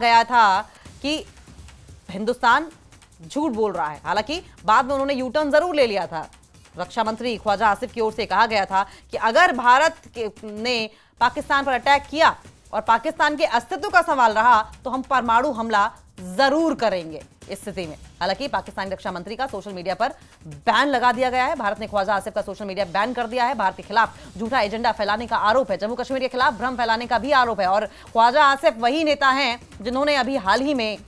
गया था कि हिंदुस्तान झूठ बोल रहा है। हालांकि बाद में उन्होंने यू टर्न जरूर ले लिया था। रक्षा मंत्री ख्वाजा आसिफ की ओर से कहा गया था कि अगर भारत ने पाकिस्तान पर अटैक किया और पाकिस्तान के अस्तित्व का सवाल रहा तो हम परमाणु हमला जरूर करेंगे इस स्थिति में। हालांकि पाकिस्तानी रक्षा मंत्री का सोशल मीडिया पर बैन लगा दिया गया है। भारत ने ख्वाजा आसिफ का सोशल मीडिया बैन कर दिया है। भारत के खिलाफ झूठा एजेंडा फैलाने का आरोप है। जम्मू कश्मीर के खिलाफ भ्रम फैलाने का भी आरोप है। और ख्वाजा आसिफ वही नेता हैं जिन्होंने अभी हाल ही में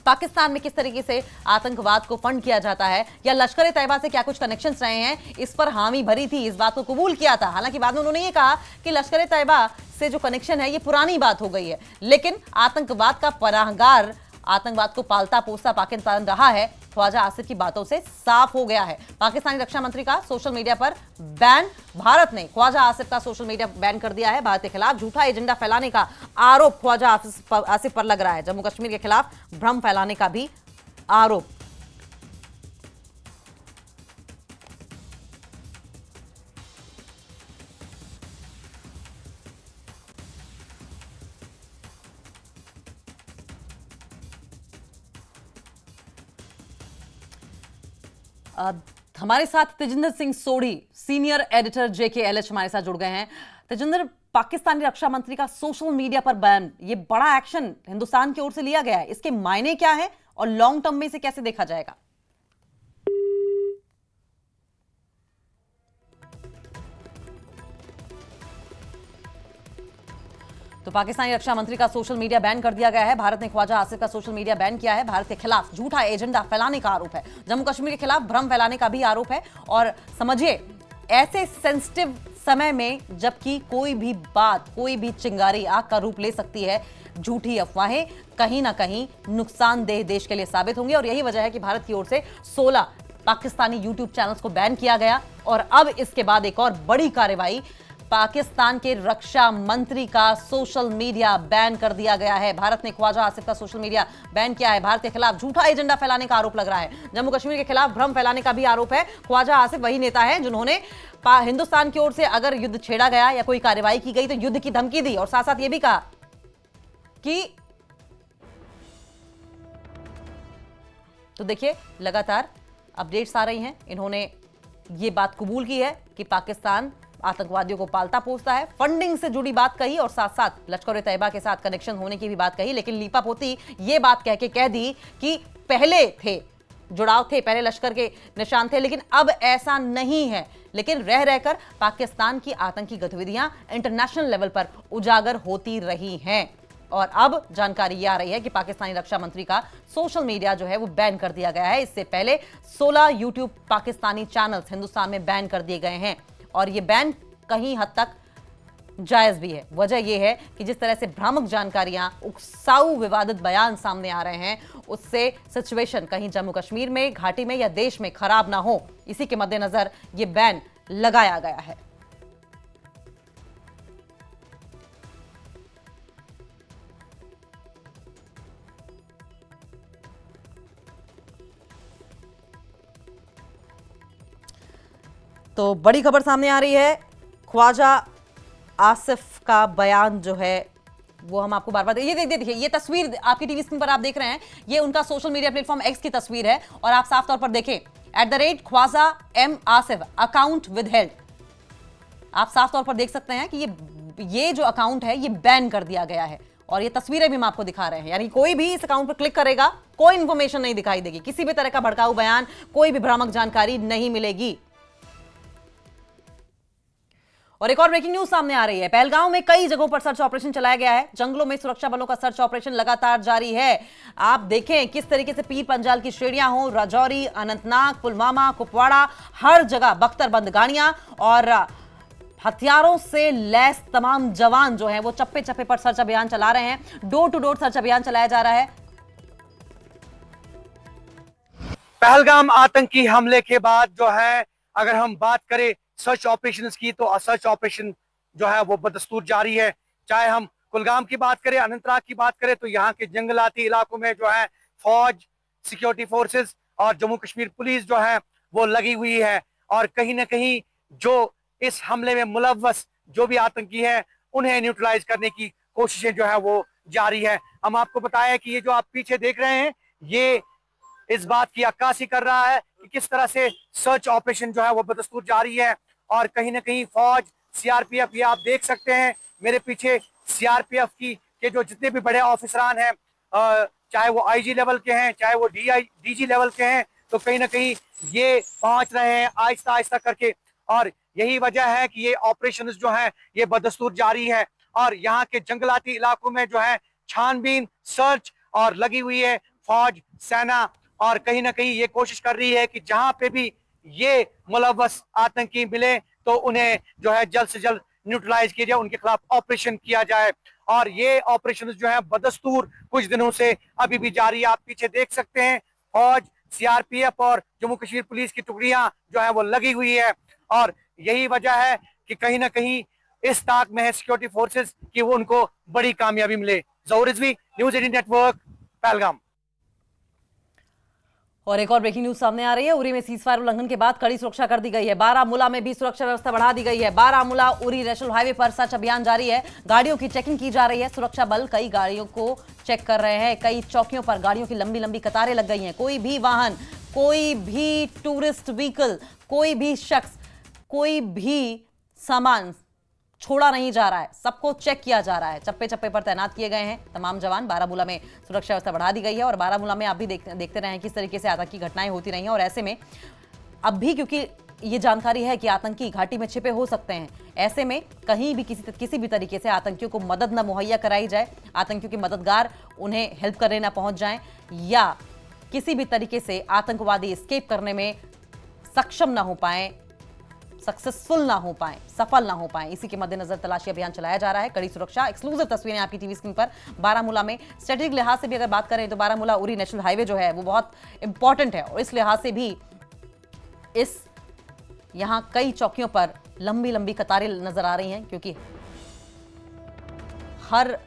पाकिस्तान में किस तरीके से आतंकवाद को फंड किया जाता है या लश्कर तैयबा से क्या कुछ कनेक्शंस रहे हैं, इस पर हामी भरी थी, इस बात को कबूल किया था। हालांकि बाद में उन्होंने ये कहा कि लश्कर तैयबा से जो कनेक्शन है ये पुरानी बात हो गई है, लेकिन आतंकवाद का पनाहगार, आतंकवाद को पालता पोसता पाकिस्तान रहा है, ख्वाजा आसिफ की बातों से साफ हो गया है। पाकिस्तानी रक्षा मंत्री का सोशल मीडिया पर बैन, भारत ने ख्वाजा आसिफ का सोशल मीडिया बैन कर दिया है। भारत के खिलाफ झूठा एजेंडा फैलाने का आरोप ख्वाजा आसिफ पर लग रहा है। जम्मू कश्मीर के खिलाफ भ्रम फैलाने का भी आरोप। हमारे साथ Tejinder Singh Sodhi, senior editor JKLH हमारे साथ जुड़ गए हैं। तेजिंदर, पाकिस्तानी रक्षा मंत्री का सोशल मीडिया पर बैन, ये बड़ा एक्शन हिंदुस्तान की ओर से लिया गया है, इसके मायने क्या है और लॉन्ग टर्म में इसे कैसे देखा जाएगा? तो पाकिस्तानी रक्षा मंत्री का सोशल मीडिया बैन कर दिया गया है। भारत ने ख्वाजा आसिफ का सोशल मीडिया बैन किया है। भारत के खिलाफ झूठा एजेंडा फैलाने का आरोप है। जम्मू कश्मीर के खिलाफ भ्रम फैलाने का भी आरोप है। और समझिए, ऐसे सेंसिटिव समय में जबकि कोई भी बात, कोई भी चिंगारी आग का रूप ले सकती है, झूठी अफवाहें कहीं ना कहीं नुकसानदेह देश के लिए साबित होंगे। और यही वजह है कि भारत की ओर से 16 पाकिस्तानी यूट्यूब चैनल्स को बैन किया गया। और अब इसके बाद एक और बड़ी कार्रवाई, पाकिस्तान के रक्षा मंत्री का सोशल मीडिया बैन कर दिया गया है। भारत ने ख्वाजा आसिफ का सोशल मीडिया बैन किया है। भारत के खिलाफ झूठा एजेंडा फैलाने का आरोप लग रहा है। जम्मू कश्मीर के खिलाफ भ्रम फैलाने का भी आरोप है। ख्वाजा आसिफ वही नेता है जिन्होंने हिंदुस्तान की ओर से अगर युद्ध छेड़ा गया या कोई कार्रवाई की गई तो युद्ध की धमकी दी और साथ साथ यह भी कहा कि तो देखिए, लगातार अपडेट्स आ रही हैं। इन्होंने ये बात कबूल की है कि पाकिस्तान आतंकवादियों को पालता पोसता है, फंडिंग से जुड़ी बात कही और साथ साथ लश्कर तैयबा के साथ कनेक्शन होने की भी बात कही। लेकिन लीपापोती ये बात कह दी कि पहले थे, जुड़ाव थे, पहले लश्कर के निशान थे, लेकिन अब ऐसा नहीं है। लेकिन रह रहकर पाकिस्तान की आतंकी गतिविधियां इंटरनेशनल लेवल पर उजागर होती रही हैं। और अब जानकारी यह आ रही है कि पाकिस्तानी रक्षा मंत्री का सोशल मीडिया जो है वो बैन कर दिया गया है। इससे पहले 16 यूट्यूब पाकिस्तानी चैनल्स हिंदुस्तान में बैन कर दिए गए हैं और ये बैन कहीं हद तक जायज भी है। वजह यह है कि जिस तरह से भ्रामक जानकारियां, उकसाऊ विवादित बयान सामने आ रहे हैं, उससे सिचुएशन कहीं जम्मू कश्मीर में, घाटी में या देश में खराब ना हो, इसी के मद्देनजर यह बैन लगाया गया है। तो बड़ी खबर सामने आ रही है, ख्वाजा आसिफ का बयान जो है वो हम आपको बार बार ये देखिए, ये तस्वीर आपकी टीवी स्क्रीन पर आप देख रहे हैं, ये उनका सोशल मीडिया प्लेटफॉर्म एक्स की तस्वीर है। और आप साफ तौर पर देखें, @Khawaja M Asif account with held, आप साफ तौर पर देख सकते हैं कि ये जो अकाउंट है ये बैन कर दिया गया है। और ये तस्वीरें भी हम आपको दिखा रहे हैं, यानी कोई भी इस अकाउंट पर क्लिक करेगा, कोई इंफॉर्मेशन नहीं दिखाई देगी, किसी भी तरह का भड़काऊ बयान, कोई भी भ्रामक जानकारी नहीं मिलेगी। और एक और ब्रेकिंग न्यूज सामने आ रही है। पहलगांव में कई जगहों पर सर्च ऑपरेशन चलाया गया है। जंगलों में सुरक्षा बलों का सर्च ऑपरेशन लगातार जारी है। आप देखें किस तरीके से पीर पंजाल की श्रेणियां हो, राजौरी, अनंतनाग, पुलवामा, कुपवाड़ा, हर जगह बख्तरबंद गाड़ियां और हथियारों से लैस तमाम जवान जो हैं वो चप्पे चप्पे पर सर्च अभियान चला रहे हैं। डोर टू डोर सर्च अभियान चलाया जा रहा है। पहलगाम आतंकी हमले के बाद जो है, अगर हम बात करें सर्च ऑपरेशंस की, तो सर्च ऑपरेशन जो है वो बदस्तूर जारी है। चाहे हम कुलगाम की बात करें, अनंतनाग की बात करें, तो यहाँ के जंगलाती इलाकों में जो है फौज, सिक्योरिटी फोर्सेस और जम्मू कश्मीर पुलिस जो है वो लगी हुई है। और कहीं ना कहीं जो इस हमले में मुलव्वस जो भी आतंकी है उन्हें न्यूट्रलाइज करने की कोशिशें जो है वो जारी है। हम आपको बताया कि ये जो आप पीछे देख रहे हैं, ये इस बात की अक्कासी कर रहा है कि किस तरह से सर्च ऑपरेशन जो है वो बदस्तूर जारी है। और कहीं ना कहीं फौज, सीआरपीएफ, ये आप देख सकते हैं मेरे पीछे, सीआरपीएफ के जो जितने भी बड़े ऑफिसरान हैं, चाहे वो आईजी लेवल के हैं, चाहे वो डीजी लेवल के हैं, तो कहीं ना कहीं ये पहुंच रहे हैं आहिस्ता आहिस्ता करके। और यही वजह है कि ये ऑपरेशन जो है ये बदस्तूर जारी है। और यहाँ के जंगलाती इलाकों में जो है छानबीन, सर्च और लगी हुई है फौज, सेना। और कहीं ना कहीं ये कोशिश कर रही है कि जहां पे भी ये मुलव्वस आतंकी मिले तो उन्हें जो है जल्द से जल्द न्यूट्रलाइज किया जाए, उनके खिलाफ ऑपरेशन किया जाए। और ये ऑपरेशन जो है बदस्तूर कुछ दिनों से अभी भी जारी है। आप पीछे देख सकते हैं फौज, सीआरपीएफ और जम्मू कश्मीर पुलिस की टुकड़ियां जो है वो लगी हुई है। और यही वजह है कि कहीं ना कहीं इस ताक में है सिक्योरिटी फोर्सेस कि वो उनको बड़ी कामयाबी मिले। ज़हूर रिजवी, न्यूज़ 18 नेटवर्क, पहलगाम। और एक और ब्रेकिंग न्यूज सामने आ रही है। उरी में सीजफायर उल्लंघन के बाद कड़ी सुरक्षा कर दी गई है। बारामूला में भी सुरक्षा व्यवस्था बढ़ा दी गई है। बारामूला उरी नेशनल हाईवे पर सर्च अभियान जारी है। गाड़ियों की चेकिंग की जा रही है। सुरक्षा बल कई गाड़ियों को चेक कर रहे हैं। कई चौकियों पर गाड़ियों की लंबी लंबी कतारें लग गई हैं। कोई भी वाहन, कोई भी टूरिस्ट व्हीकल, कोई भी शख्स, कोई भी सामान छोड़ा नहीं जा रहा है। सबको चेक किया जा रहा है। चप्पे चप्पे पर तैनात किए गए हैं तमाम जवान। बारामूला में सुरक्षा व्यवस्था बढ़ा दी गई है। और बारामूला में आप भी देखते रहे हैं किस तरीके से आतंकी घटनाएं होती रही हैं। और ऐसे में अब भी क्योंकि ये जानकारी है कि आतंकी घाटी में छिपे हो सकते हैं, ऐसे में कहीं भी किसी भी तरीके से आतंकियों को मदद न मुहैया कराई जाए, आतंकियों के मददगार उन्हें हेल्प करने न पहुंच जाएं, या किसी भी तरीके से आतंकवादी एस्केप करने में सक्षम ना हो पाए, सक्सेसफुल ना हो पाए, सफल ना हो पाए। इसी के मद्देनजर तलाशी अभियान चलाया जा रहा है। कड़ी सुरक्षा, एक्सक्लूसिव तस्वीरें आपकी टीवी स्क्रीन पर। बारामूला में स्ट्रेटेजिक लिहाज से भी अगर बात करें तो बारामूला उरी नेशनल हाईवे जो है वो बहुत इंपॉर्टेंट है। और इस लिहाज से भी यहां कई चौकियों पर लंबी लंबी कतारें नजर आ रही हैं, क्योंकि हर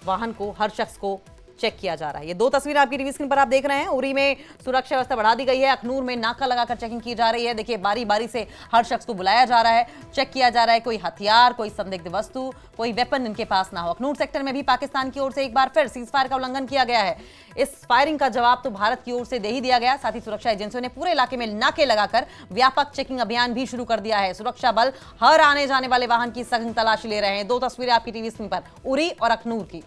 वाहन को, हर शख्स को चेक किया जा रहा है। ये दो तस्वीरें आपकी टीवी स्क्रीन पर आप देख रहे हैं। उरी में सुरक्षा व्यवस्था बढ़ा दी गई है। अखनूर में नाका लगाकर चेकिंग की जा रही है। देखिए, बारी बारी से हर शख्स को बुलाया जा रहा है, चेक किया जा रहा है कोई हथियार, कोई संदिग्ध वस्तु, कोई वेपन इनके पास ना हो। अखनूर सेक्टर में भी पाकिस्तान की ओर से एक बार फिर सीजफायर का उल्लंघन किया गया है। इस फायरिंग का जवाब तो भारत की ओर से दे ही दिया गया। साथ ही सुरक्षा एजेंसियों ने पूरे इलाके में नाके लगाकर व्यापक चेकिंग अभियान भी शुरू कर दिया है। सुरक्षा बल हर आने जाने वाले वाहन की सघन तलाशी ले रहे हैं। दो तस्वीरें आपकी टीवी स्क्रीन पर, उरी और अखनूर की।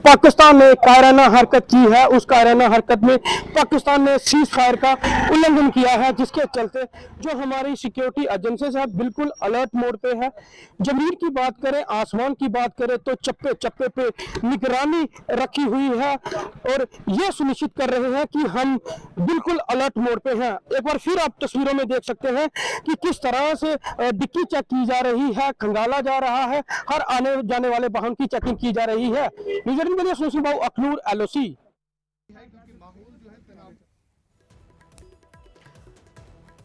पाकिस्तान ने कायराना हरकत की है। उस कायराना हरकत में पाकिस्तान ने सीज फायर का उल्लंघन किया है, जिसके चलते जो हमारी सिक्योरिटी एजेंसीज है बिल्कुल अलर्ट मोड पे है। जमीन की बात करें, आसमान की बात करें तो चप्पे चप्पे पे निगरानी रखी हुई है और ये सुनिश्चित कर रहे हैं कि हम बिल्कुल अलर्ट मोड पे हैं। एक बार फिर आप तस्वीरों में देख सकते हैं कि किस तरह से डिक्की चेक की जा रही है, खंगाला जा रहा है, हर आने जाने वाले वाहन की चेकिंग की जा रही है। अखनूर LOC।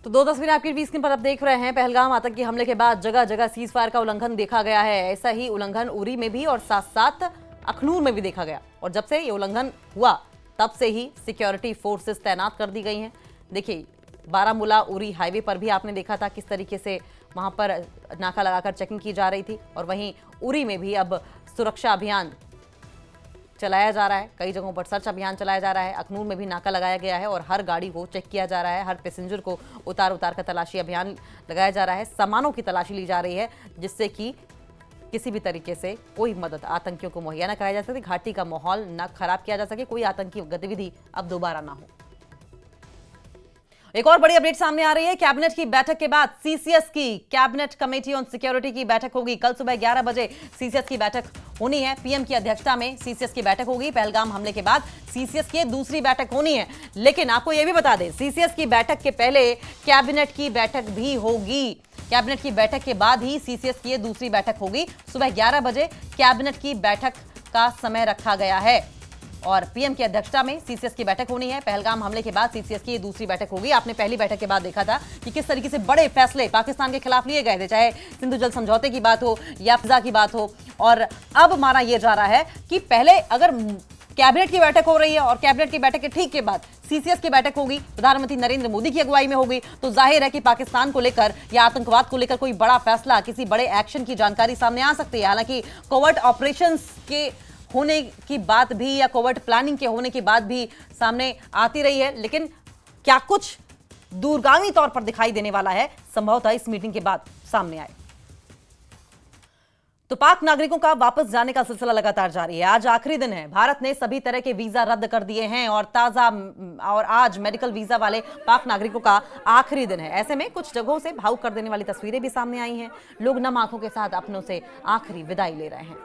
तो दो तस्वीरें आपकी टीवी स्क्रीन पर आप देख रहे हैं। पहलगाम आतंकी हमले के बाद जगह जगह सीज फायर का उल्लंघन देखा गया है। ऐसा ही उल्लंघन उरी में भी और साथ साथ अखनूर में भी देखा गया। और जब से ये उल्लंघन हुआ तब से ही सिक्योरिटी फोर्सेस तैनात कर दी गई हैं। देखिए, बारामूला उरी हाईवे पर भी आपने देखा था किस तरीके से वहां पर नाका लगाकर चेकिंग की जा रही थी। और वहीं उरी में भी अब सुरक्षा अभियान चलाया जा रहा है। कई जगहों पर सर्च अभियान चलाया जा रहा है। अखनूर में भी नाका लगाया गया है और हर गाड़ी को चेक किया जा रहा है। हर पैसेंजर को उतार कर तलाशी अभियान लगाया जा रहा है। सामानों की तलाशी ली जा रही है, जिससे कि किसी भी तरीके से कोई मदद आतंकियों को मुहैया न कराई जा सके, घाटी का माहौल न खराब किया जा सके, कोई आतंकी गतिविधि अब दोबारा ना हो। एक और बड़ी अपडेट सामने आ रही है। कैबिनेट की बैठक के बाद सीसीएस की कैबिनेट कमेटी ऑन सिक्योरिटी की बैठक होगी। कल सुबह 11 बजे सीसीएस की बैठक होनी है। पीएम की अध्यक्षता में सीसीएस की बैठक होगी। पहलगाम हमले के बाद सीसीएस की दूसरी बैठक होनी है। लेकिन आपको यह भी बता दें, सीसीएस की बैठक के पहले कैबिनेट की बैठक भी होगी। कैबिनेट की बैठक के बाद ही सीसीएस की दूसरी बैठक होगी। सुबह 11 बजे कैबिनेट की बैठक का समय रखा गया है। और पीएम की अध्यक्षता में सीसीएस की बैठक होनी है। पहलगाम हमले के बाद सीसीएस की ये दूसरी बैठक होगी। आपने पहली बैठक के बाद देखा था कि किस तरीके से बड़े फैसले पाकिस्तान के खिलाफ लिए गए थे, चाहे सिंधु जल समझौते की बात हो या फिजा की बात हो। और अब माना यह जा रहा है कि पहले अगर कैबिनेट की बैठक हो रही है और कैबिनेट की बैठक के ठीक के बाद सीसीएस की बैठक होगी, प्रधानमंत्री नरेंद्र मोदी की अगुवाई में होगी, तो जाहिर है कि पाकिस्तान को लेकर या आतंकवाद को लेकर कोई बड़ा फैसला, किसी बड़े एक्शन की जानकारी सामने आ सकती है। हालांकि कोवर्ट ऑपरेशंस के होने की बात भी या कोवर्ट प्लानिंग के होने की बात भी सामने आती रही है, लेकिन क्या कुछ दूरगामी तौर पर दिखाई देने वाला है, संभवतः इस मीटिंग के बाद सामने आए। तो पाक नागरिकों का वापस जाने का सिलसिला लगातार जारी है। आज आखिरी दिन है। भारत ने सभी तरह के वीजा रद्द कर दिए हैं और आज मेडिकल वीजा वाले पाक नागरिकों का आखिरी दिन है। ऐसे में कुछ जगहों से भावुक कर देने वाली तस्वीरें भी सामने आई हैं। लोग नम आंखों के साथ अपनों से आखिरी विदाई ले रहे हैं।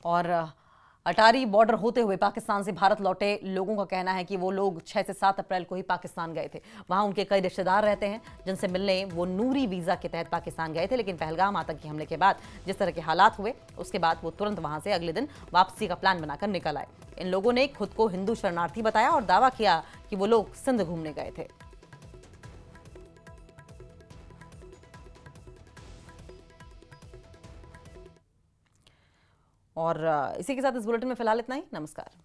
और अटारी बॉर्डर होते हुए पाकिस्तान से भारत लौटे लोगों का कहना है कि वो लोग 6 से 7 अप्रैल को ही पाकिस्तान गए थे। वहां उनके कई रिश्तेदार रहते हैं जिनसे मिलने वो नूरी वीजा के तहत पाकिस्तान गए थे, लेकिन पहलगाम आतंकी हमले के बाद जिस तरह के हालात हुए उसके बाद वो तुरंत वहां से अगले दिन वापसी का प्लान बनाकर निकल आए। इन लोगों ने खुद को हिंदू शरणार्थी बताया और दावा किया कि वो लोग सिंध घूमने गए थे। और इसी के साथ इस बुलेटिन में फिलहाल इतना ही। नमस्कार।